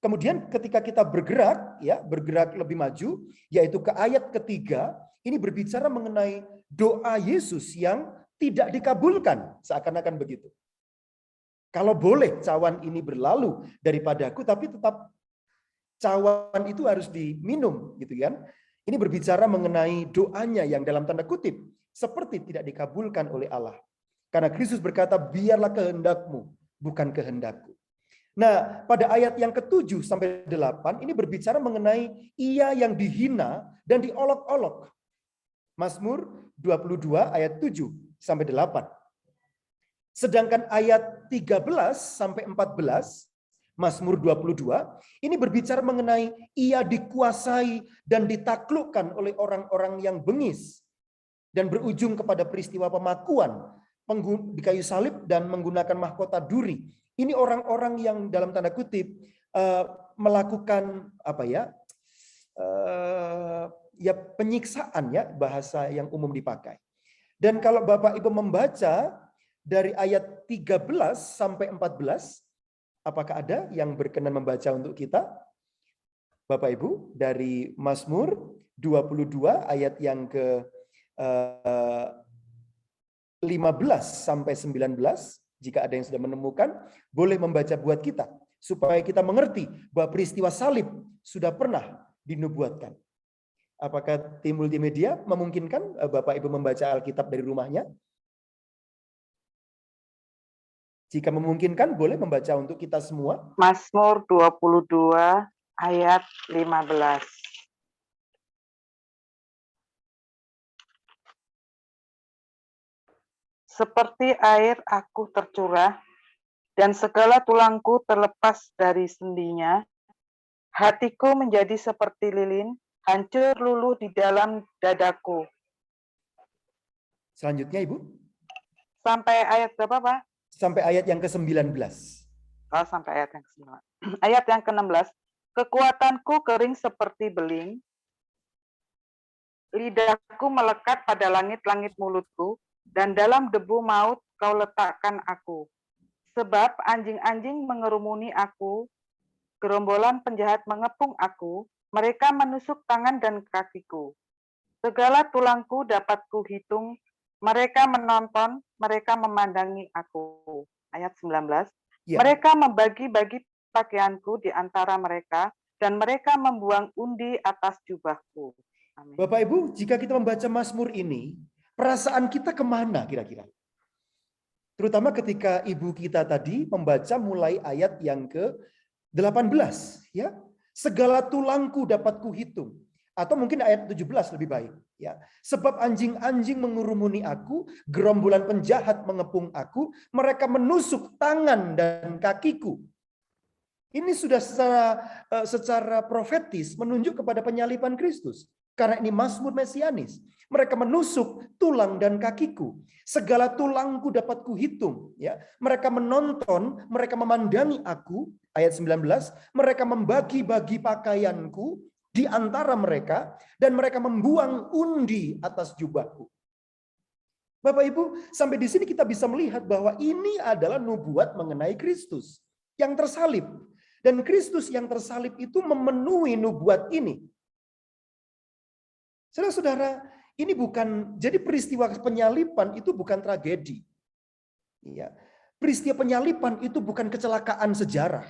Kemudian ketika kita bergerak, ya, bergerak lebih maju, yaitu ke ayat ketiga, ini berbicara mengenai doa Yesus yang tidak dikabulkan, seakan-akan begitu. Kalau boleh cawan ini berlalu daripadaku, tapi tetap cawan itu harus diminum, gitu kan? Ini berbicara mengenai doanya yang dalam tanda kutip seperti tidak dikabulkan oleh Allah. Karena Kristus berkata, biarlah kehendakmu, bukan kehendakku. Nah, pada ayat yang ke-7 sampai 8 ini berbicara mengenai ia yang dihina dan diolok-olok. Mazmur 22 ayat 7 sampai 8. Sedangkan ayat 13 sampai 14 Mazmur 22 ini berbicara mengenai ia dikuasai dan ditaklukkan oleh orang-orang yang bengis dan berujung kepada peristiwa pemakuan di kayu salib dan menggunakan mahkota duri. Ini orang-orang yang dalam tanda kutip melakukan penyiksaan, ya, bahasa yang umum dipakai. Dan kalau Bapak Ibu membaca dari ayat 13 sampai 14, apakah ada yang berkenan membaca untuk kita? Bapak Ibu, dari Mazmur 22 ayat yang ke 15 sampai 19, jika ada yang sudah menemukan, boleh membaca buat kita, supaya kita mengerti bahwa peristiwa salib sudah pernah dinubuatkan. Apakah tim multimedia memungkinkan Bapak Ibu membaca Alkitab dari rumahnya? Jika memungkinkan, boleh membaca untuk kita semua. Mazmur 22 ayat 15. Seperti air aku tercurah, dan segala tulangku terlepas dari sendinya. Hatiku menjadi seperti lilin, hancur luluh di dalam dadaku. Selanjutnya, Ibu. Sampai ayat berapa, Pak? Sampai ayat yang ke-19. Oh, sampai ayat yang ke-19. Ayat yang ke-16. Kekuatanku kering seperti beling, lidahku melekat pada langit-langit mulutku, dan dalam debu maut kau letakkan aku. Sebab anjing-anjing mengerumuni aku, gerombolan penjahat mengepung aku, mereka menusuk tangan dan kakiku. Segala tulangku dapat kuhitung, mereka menonton, mereka memandangi aku. Ayat 19. Ya. Mereka membagi-bagi pakaianku di antara mereka, dan mereka membuang undi atas jubahku. Amin. Bapak Ibu, jika kita membaca Mazmur ini, perasaan kita kemana kira-kira? Terutama ketika ibu kita tadi membaca mulai ayat yang ke-18. Ya. Segala tulangku dapat kuhitung. Atau mungkin ayat 17 lebih baik. Ya. Sebab anjing-anjing mengurumuni aku, gerombolan penjahat mengepung aku, mereka menusuk tangan dan kakiku. Ini sudah secara profetis menunjuk kepada penyaliban Kristus. Karena ini Mazmur Mesianis. Mereka menusuk tulang dan kakiku. Segala tulangku dapat kuhitung. Ya. Mereka menonton, mereka memandangi aku. Ayat 19. Mereka membagi-bagi pakaianku di antara mereka. Dan mereka membuang undi atas jubahku. Bapak Ibu, sampai di sini kita bisa melihat bahwa ini adalah nubuat mengenai Kristus yang tersalib. Dan Kristus yang tersalib itu memenuhi nubuat ini. Saudara-saudara, ini bukan, jadi peristiwa penyaliban itu bukan tragedi. Ya. Peristiwa penyaliban itu bukan kecelakaan sejarah.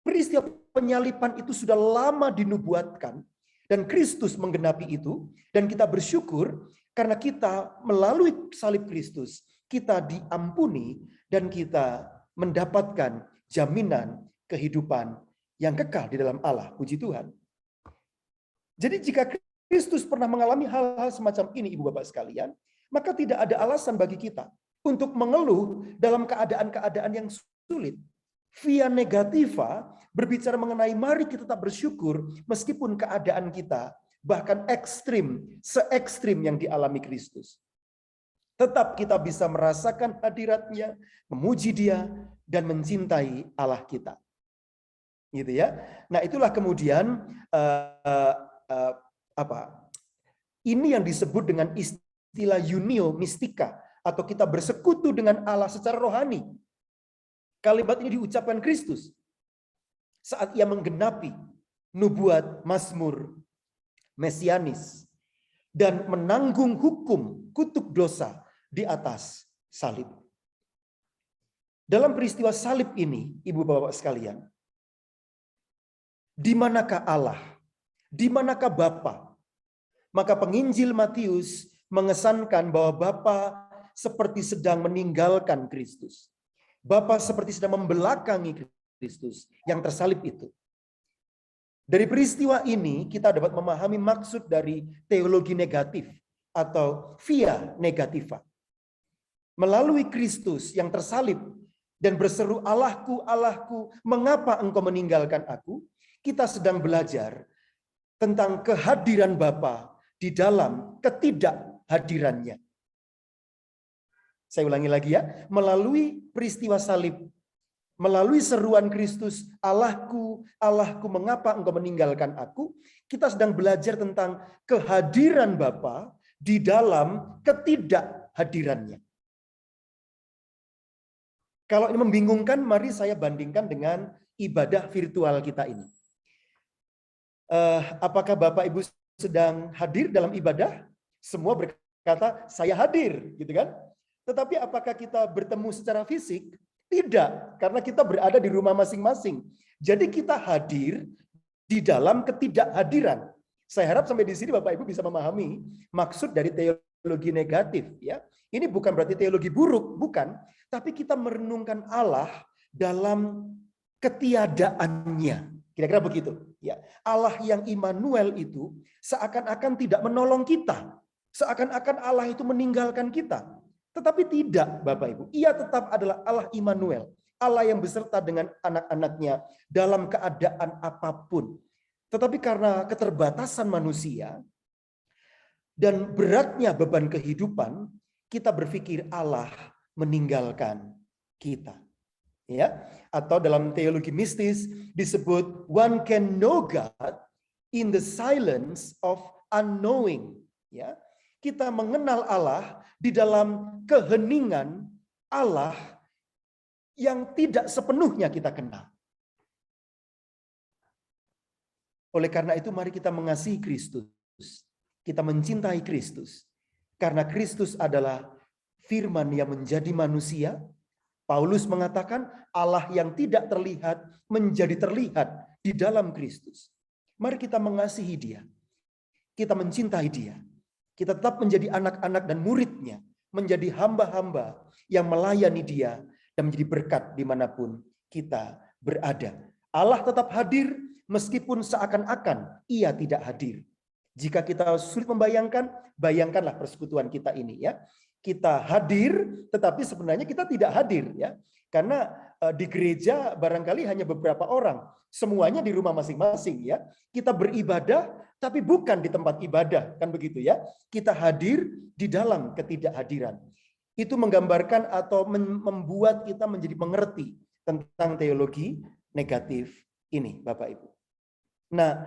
Peristiwa penyaliban itu sudah lama dinubuatkan dan Kristus menggenapi itu, dan kita bersyukur karena kita melalui salib Kristus, kita diampuni dan kita mendapatkan jaminan kehidupan yang kekal di dalam Allah. Puji Tuhan. Jadi jika Kristus pernah mengalami hal-hal semacam ini, Ibu Bapak sekalian, maka tidak ada alasan bagi kita untuk mengeluh dalam keadaan-keadaan yang sulit. Via negativa berbicara mengenai mari kita tetap bersyukur meskipun keadaan kita bahkan ekstrim, se-ekstrim yang dialami Kristus. Tetap kita bisa merasakan hadiratnya, memuji Dia, dan mencintai Allah kita. Gitu ya. Nah, itulah kemudian ini yang disebut dengan istilah unio mistika, atau kita bersekutu dengan Allah secara rohani. Kalimat ini diucapkan Kristus saat ia menggenapi nubuat Mazmur Mesianis dan menanggung hukum kutuk dosa di atas salib. Dalam peristiwa salib ini, Ibu Bapak sekalian, di manakah Allah? Di manakah Bapa? Maka penginjil Matius mengesankan bahwa Bapa seperti sedang meninggalkan Kristus. Bapa seperti sedang membelakangi Kristus yang tersalib itu. Dari peristiwa ini kita dapat memahami maksud dari teologi negatif atau via negativa. Melalui Kristus yang tersalib dan berseru, Allahku, Allahku, mengapa engkau meninggalkan aku? Kita sedang belajar tentang kehadiran Bapa di dalam ketidakhadirannya. Saya ulangi lagi ya, melalui peristiwa salib, melalui seruan Kristus, Allahku, Allahku, mengapa engkau meninggalkan aku? Kita sedang belajar tentang kehadiran Bapa di dalam ketidakhadirannya. Kalau ini membingungkan, mari saya bandingkan dengan ibadah virtual kita ini. Apakah Bapak Ibu sedang hadir dalam ibadah? Semua berkata, saya hadir, gitu kan? Tetapi apakah kita bertemu secara fisik? Tidak, karena kita berada di rumah masing-masing. Jadi kita hadir di dalam ketidakhadiran. Saya harap sampai di sini Bapak Ibu bisa memahami maksud dari teologi teologi negatif, ya. Ini bukan berarti teologi buruk, bukan, tapi kita merenungkan Allah dalam ketiadaannya. Kira-kira begitu, ya. Allah yang Immanuel itu seakan-akan tidak menolong kita. Seakan-akan Allah itu meninggalkan kita. Tetapi tidak, Bapak Ibu. Ia tetap adalah Allah Immanuel, Allah yang beserta dengan anak-anaknya dalam keadaan apapun. Tetapi karena keterbatasan manusia dan beratnya beban kehidupan, kita berpikir Allah meninggalkan kita. Ya, atau dalam teologi mistis disebut one can know God in the silence of unknowing. Ya, kita mengenal Allah di dalam keheningan Allah yang tidak sepenuhnya kita kenal. Oleh karena itu mari kita mengasihi Kristus. Kita mencintai Kristus. Karena Kristus adalah firman yang menjadi manusia. Paulus mengatakan Allah yang tidak terlihat menjadi terlihat di dalam Kristus. Mari kita mengasihi Dia. Kita mencintai Dia. Kita tetap menjadi anak-anak dan murid-Nya. Menjadi hamba-hamba yang melayani Dia dan menjadi berkat dimanapun kita berada. Allah tetap hadir meskipun seakan-akan Ia tidak hadir. Jika kita sulit membayangkan, bayangkanlah persekutuan kita ini, ya. Kita hadir, tetapi sebenarnya kita tidak hadir, ya. Karena di gereja barangkali hanya beberapa orang, semuanya di rumah masing-masing, ya. Kita beribadah, tapi bukan di tempat ibadah, kan begitu, ya. Kita hadir di dalam ketidakhadiran. Itu menggambarkan atau membuat kita menjadi mengerti tentang teologi negatif ini, Bapak Ibu. Nah,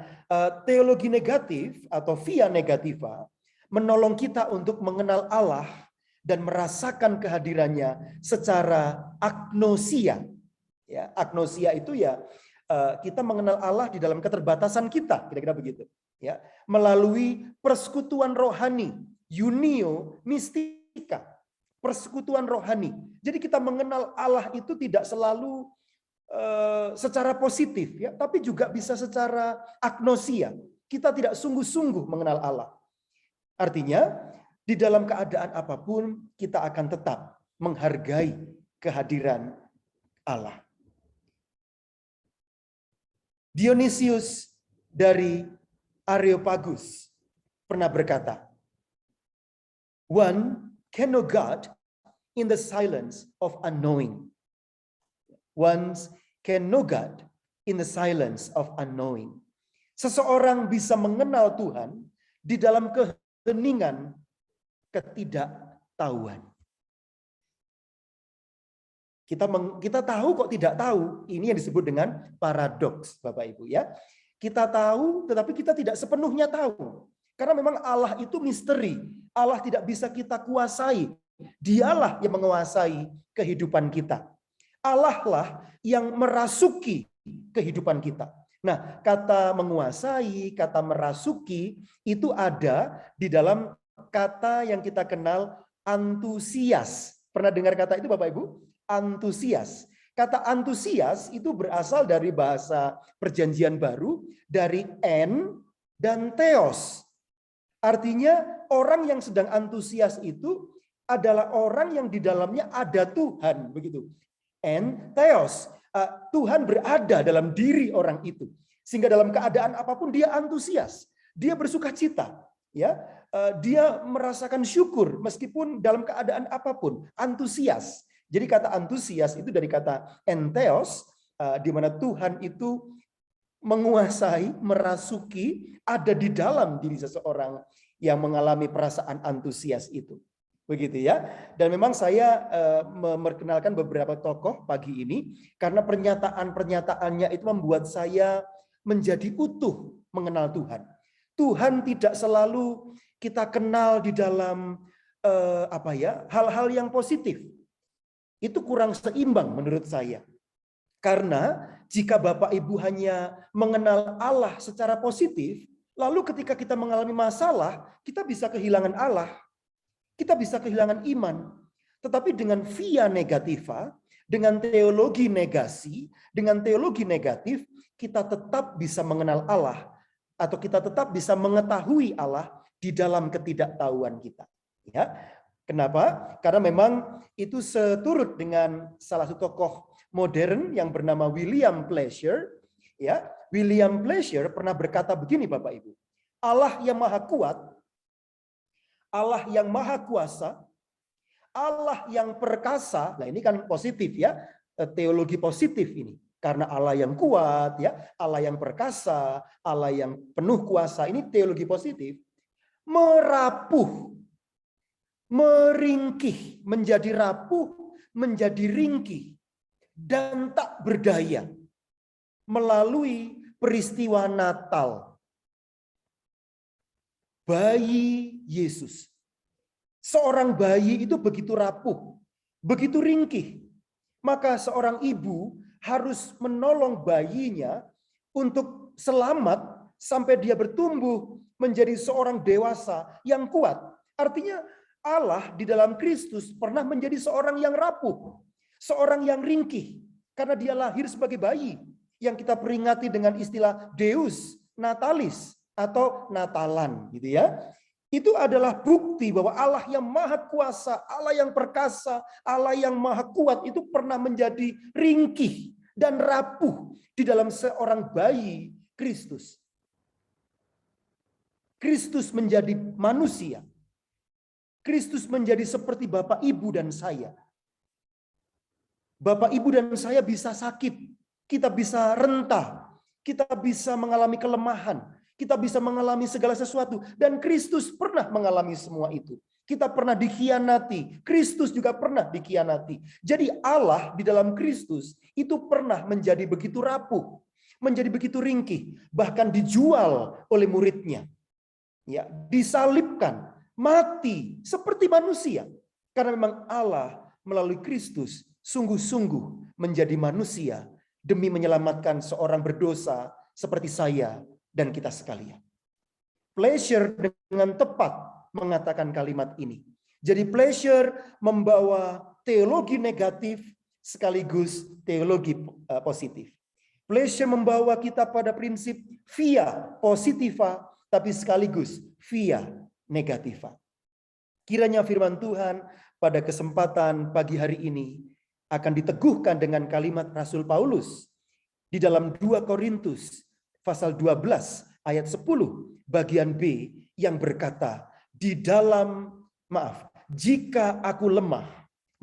teologi negatif atau via negativa menolong kita untuk mengenal Allah dan merasakan kehadirannya secara agnosia. Ya, agnosia itu ya kita mengenal Allah di dalam keterbatasan kita, kira-kira begitu. Ya, melalui persekutuan rohani, unio mistika, persekutuan rohani. Jadi kita mengenal Allah itu tidak selalu secara positif, ya, tapi juga bisa secara agnosia. Kita tidak sungguh-sungguh mengenal Allah. Artinya, di dalam keadaan apapun, kita akan tetap menghargai kehadiran Allah. Dionysius dari Areopagus pernah berkata, "One can know God in the silence of unknowing. One can know God in the silence of unknowing." Seseorang bisa mengenal Tuhan di dalam keheningan ketidaktahuan. Kita tahu kok tidak tahu. Ini yang disebut dengan paradoks, Bapak Ibu, ya. Kita tahu tetapi kita tidak sepenuhnya tahu. Karena memang Allah itu misteri. Allah tidak bisa kita kuasai. Dialah yang menguasai kehidupan kita. Allah lah yang merasuki kehidupan kita. Nah, kata menguasai, kata merasuki itu ada di dalam kata yang kita kenal antusias. Pernah dengar kata itu Bapak Ibu? Antusias. Kata antusias itu berasal dari bahasa Perjanjian Baru, dari en dan theos. Artinya orang yang sedang antusias itu adalah orang yang di dalamnya ada Tuhan, begitu. En theos. Tuhan berada dalam diri orang itu. Sehingga dalam keadaan apapun dia antusias. Dia bersuka cita. Ya, dia merasakan syukur meskipun dalam keadaan apapun, antusias. Jadi kata antusias itu dari kata entheos, di mana Tuhan itu menguasai, merasuki, ada di dalam diri seseorang yang mengalami perasaan antusias itu. Begitu ya. Dan memang saya memperkenalkan beberapa tokoh pagi ini karena pernyataan-pernyataannya itu membuat saya menjadi utuh mengenal Tuhan. Tuhan tidak selalu kita kenal di dalam hal-hal yang positif. Itu kurang seimbang menurut saya. Karena jika Bapak Ibu hanya mengenal Allah secara positif, lalu ketika kita mengalami masalah, kita bisa kehilangan Allah. Kita bisa kehilangan iman. Tetapi dengan via negativa, dengan teologi negasi, dengan teologi negatif, kita tetap bisa mengenal Allah. Atau kita tetap bisa mengetahui Allah di dalam ketidaktahuan kita. Ya, kenapa? Karena memang itu seturut dengan salah satu tokoh modern yang bernama William Pleasure. Ya, William Pleasure pernah berkata begini, Bapak Ibu. Allah yang maha kuat, Allah yang maha kuasa, Allah yang perkasa. Nah, ini kan positif ya, teologi positif ini. Karena Allah yang kuat ya, Allah yang perkasa, Allah yang penuh kuasa, ini teologi positif. Merapuh, meringkih, menjadi rapuh, menjadi ringkih, dan tak berdaya melalui peristiwa Natal. Bayi Yesus. Seorang bayi itu begitu rapuh, begitu ringkih. Maka seorang ibu harus menolong bayinya untuk selamat sampai dia bertumbuh menjadi seorang dewasa yang kuat. Artinya Allah di dalam Kristus pernah menjadi seorang yang rapuh, seorang yang ringkih, karena dia lahir sebagai bayi yang kita peringati dengan istilah Deus Natalis atau Natalan, gitu ya. Itu adalah bukti bahwa Allah yang maha kuasa, Allah yang perkasa, Allah yang maha kuat itu pernah menjadi ringkih dan rapuh di dalam seorang bayi Kristus. Kristus menjadi manusia. Kristus menjadi seperti Bapak, Ibu, dan saya. Bapak, Ibu, dan saya bisa sakit. Kita bisa rentah. Kita bisa mengalami kelemahan. Kita bisa mengalami segala sesuatu. Dan Kristus pernah mengalami semua itu. Kita pernah dikhianati. Kristus juga pernah dikhianati. Jadi Allah di dalam Kristus itu pernah menjadi begitu rapuh. Menjadi begitu ringkih. Bahkan dijual oleh muridnya. Ya, disalibkan. Mati seperti manusia. Karena memang Allah melalui Kristus sungguh-sungguh menjadi manusia demi menyelamatkan seorang berdosa seperti saya dan kita sekalian. Pleasure dengan tepat mengatakan kalimat ini. Jadi pleasure membawa teologi negatif sekaligus teologi positif. Pleasure membawa kita pada prinsip via positiva tapi sekaligus via negativa. Kiranya firman Tuhan pada kesempatan pagi hari ini akan diteguhkan dengan kalimat Rasul Paulus di dalam 2 Korintus pasal 12 ayat 10 bagian B yang berkata, jika aku lemah,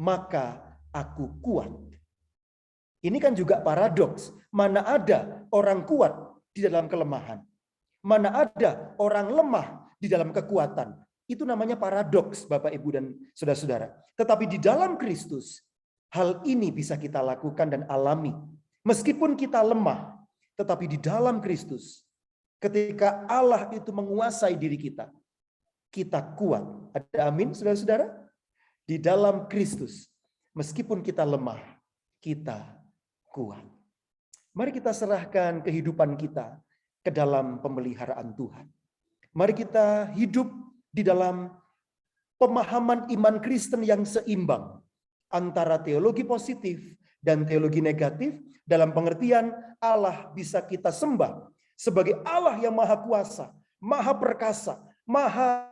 maka aku kuat. Ini kan juga paradoks. Mana ada orang kuat di dalam kelemahan? Mana ada orang lemah di dalam kekuatan? Itu namanya paradoks, Bapak, Ibu, dan saudara-saudara. Tetapi di dalam Kristus, hal ini bisa kita lakukan dan alami. Meskipun kita lemah, tetapi di dalam Kristus, ketika Allah itu menguasai diri kita, kita kuat. Ada amin, saudara-saudara? Di dalam Kristus, meskipun kita lemah, kita kuat. Mari kita serahkan kehidupan kita ke dalam pemeliharaan Tuhan. Mari kita hidup di dalam pemahaman iman Kristen yang seimbang antara teologi positif dan teologi negatif, dalam pengertian Allah bisa kita sembah sebagai Allah yang maha kuasa, maha perkasa, maha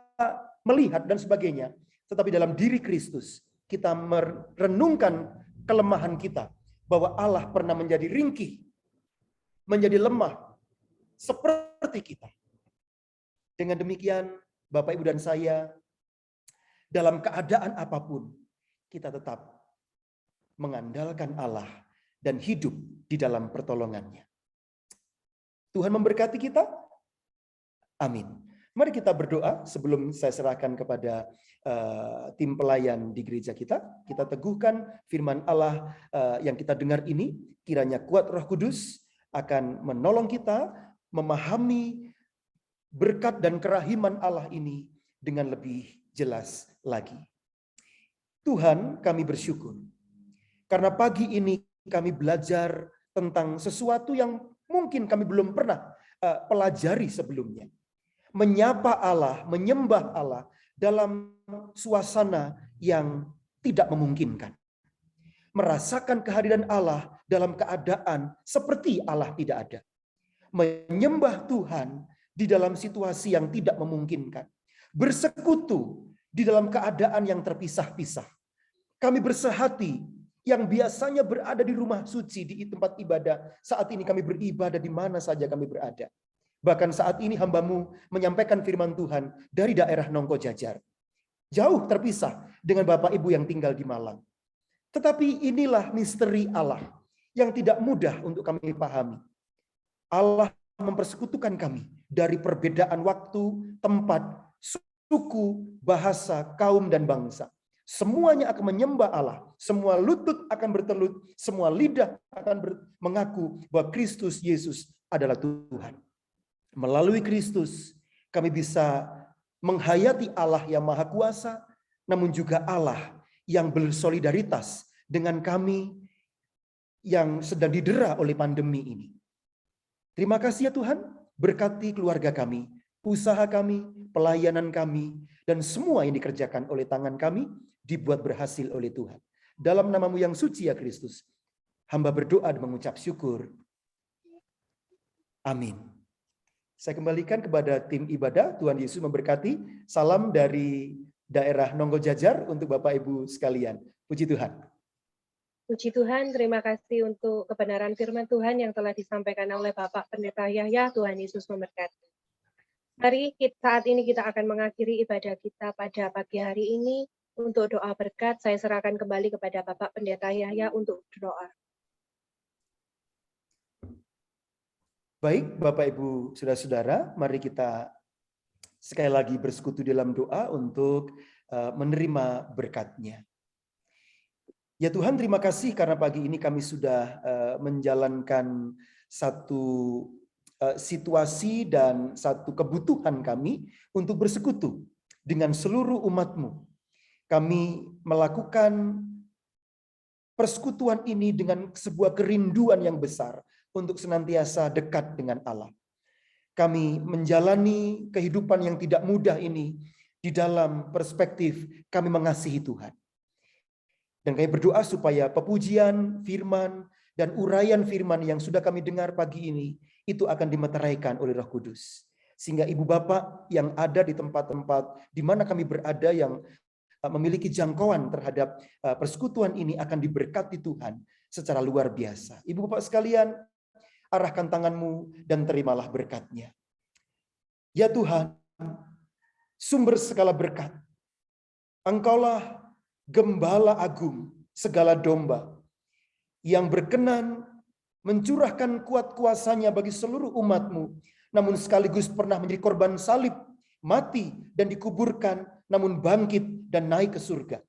melihat dan sebagainya. Tetapi dalam diri Kristus kita merenungkan kelemahan kita, bahwa Allah pernah menjadi ringkih, menjadi lemah seperti kita. Dengan demikian, Bapak, Ibu, dan saya, dalam keadaan apapun, kita tetap mengandalkan Allah dan hidup di dalam pertolongannya. Tuhan memberkati kita. Amin. Mari kita berdoa sebelum saya serahkan kepada tim pelayan di gereja kita. Kita teguhkan firman Allah yang kita dengar ini. Kiranya kuat Roh Kudus akan menolong kita memahami berkat dan kerahiman Allah ini dengan lebih jelas lagi. Tuhan, kami bersyukur karena pagi ini kami belajar tentang sesuatu yang mungkin kami belum pernah pelajari sebelumnya. Menyapa Allah, menyembah Allah dalam suasana yang tidak memungkinkan. Merasakan kehadiran Allah dalam keadaan seperti Allah tidak ada. Menyembah Tuhan di dalam situasi yang tidak memungkinkan. Bersekutu di dalam keadaan yang terpisah-pisah. Kami bersehati yang biasanya berada di rumah suci, di tempat ibadah. Saat ini kami beribadah di mana saja kami berada. Bahkan saat ini hamba-Mu menyampaikan firman Tuhan dari daerah Nongko Jajar. Jauh terpisah dengan Bapak Ibu yang tinggal di Malang. Tetapi inilah misteri Allah yang tidak mudah untuk kami pahami. Allah mempersekutukan kami dari perbedaan waktu, tempat, suku, bahasa, kaum, dan bangsa. Semuanya akan menyembah Allah. Semua lutut akan bertelut. Semua lidah akan mengaku bahwa Kristus Yesus adalah Tuhan. Melalui Kristus, kami bisa menghayati Allah yang Maha Kuasa, namun juga Allah yang bersolidaritas dengan kami yang sedang didera oleh pandemi ini. Terima kasih ya Tuhan, berkati keluarga kami, usaha kami, pelayanan kami, dan semua yang dikerjakan oleh tangan kami dibuat berhasil oleh Tuhan. Dalam nama-Mu yang suci ya Kristus, hamba berdoa dan mengucap syukur. Amin. Saya kembalikan kepada tim ibadah. Tuhan Yesus memberkati. Salam dari daerah Nongko Jajar untuk Bapak Ibu sekalian. Puji Tuhan. Puji Tuhan, terima kasih untuk kebenaran firman Tuhan yang telah disampaikan oleh Bapak Pendeta Yahya. Tuhan Yesus memberkati. Mari saat ini kita akan mengakhiri ibadah kita pada pagi hari ini. Untuk doa berkat, saya serahkan kembali kepada Bapak Pendeta Yahya untuk doa. Baik, Bapak Ibu, Saudara-saudara, mari kita sekali lagi bersekutu dalam doa untuk menerima berkat-Nya. Ya Tuhan, terima kasih karena pagi ini kami sudah menjalankan satu situasi dan satu kebutuhan kami untuk bersekutu dengan seluruh umat-Mu. Kami melakukan persekutuan ini dengan sebuah kerinduan yang besar untuk senantiasa dekat dengan Allah. Kami menjalani kehidupan yang tidak mudah ini di dalam perspektif kami mengasihi Tuhan. Dan kami berdoa supaya pepujian, firman, dan uraian firman yang sudah kami dengar pagi ini, itu akan dimeteraikan oleh Roh Kudus. Sehingga Ibu Bapak yang ada di tempat-tempat di mana kami berada yang memiliki jangkauan terhadap persekutuan ini akan diberkati Tuhan secara luar biasa. Ibu Bapak sekalian, arahkan tangan-Mu dan terimalah berkat-Nya. Ya Tuhan, sumber segala berkat, Engkaulah Gembala agung segala domba yang berkenan mencurahkan kuat kuasanya bagi seluruh umat-Mu, namun sekaligus pernah menjadi korban salib, mati dan dikuburkan, namun bangkit dan naik ke surga.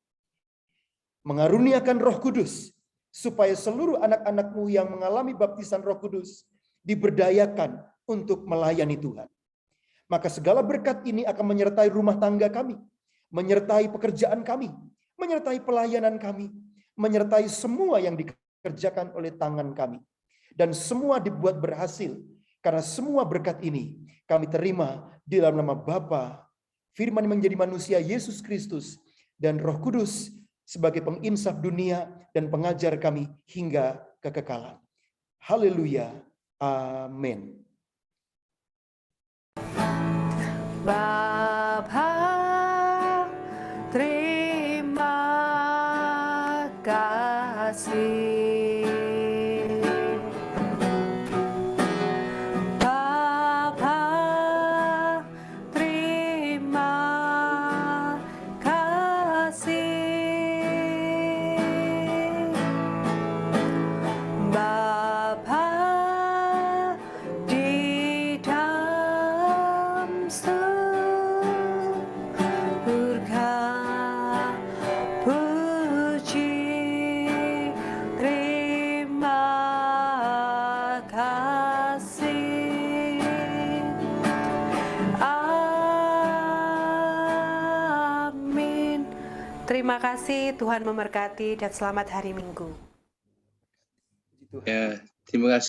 Mengaruniakan Roh Kudus supaya seluruh anak-anak-Mu yang mengalami baptisan Roh Kudus diberdayakan untuk melayani Tuhan. Maka segala berkat ini akan menyertai rumah tangga kami, menyertai pekerjaan kami, menyertai pelayanan kami, menyertai semua yang dikerjakan oleh tangan kami. Dan semua dibuat berhasil, karena semua berkat ini kami terima di dalam nama Bapa, Firman yang menjadi manusia Yesus Kristus, dan Roh Kudus sebagai penginsaf dunia dan pengajar kami hingga kekekalan. Haleluya. Amin. Bapa, terima kasih. Bapa, terima kasih. Bapa di dalam surga, puji terima kasih. Amin. Terima kasih, Tuhan memberkati dan selamat hari Minggu. Puji Tuhan. Ya, terima kasih.